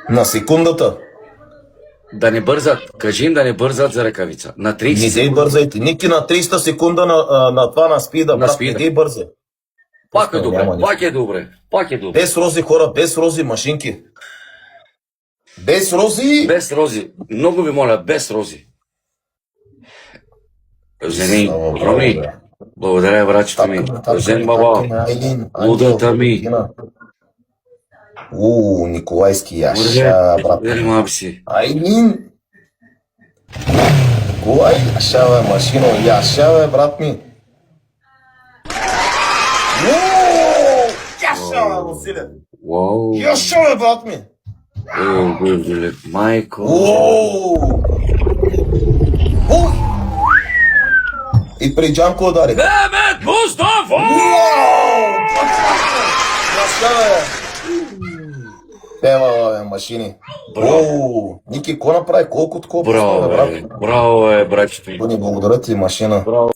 На секундата. Да не бързат. Кажи им да не бързат за ръкавица. На 30 Не дей секунди. бързайте. Ники на 300 секунда на това на спида, На брат. спида. Не дей бързай. Пак е Няма добре. нищо. Пак е добре. Пак е добре. Без рози, хора, без рози, машинки. Без рози! Без рози. Много ви моля, без рози. Жени, Слава Богу, Роми, бе. благодаря, братчето ми. Жен баба, лудата ми. Николайски яша, Добре, брат. вери маби си. Айлин! Николай, яша, бе, машино, яша, бе, брат ми. Яша, бе, Василе. Уау. Яша, бе, брат ми. О, бивдиле, майко. И при Джанко удари. Мехмет Мустафа! Яша, бе. Пева, бе, машини. Ники, ко направи? Колко такова? Браво, бе, братчето ми. Благодаря ти, машина. Браво.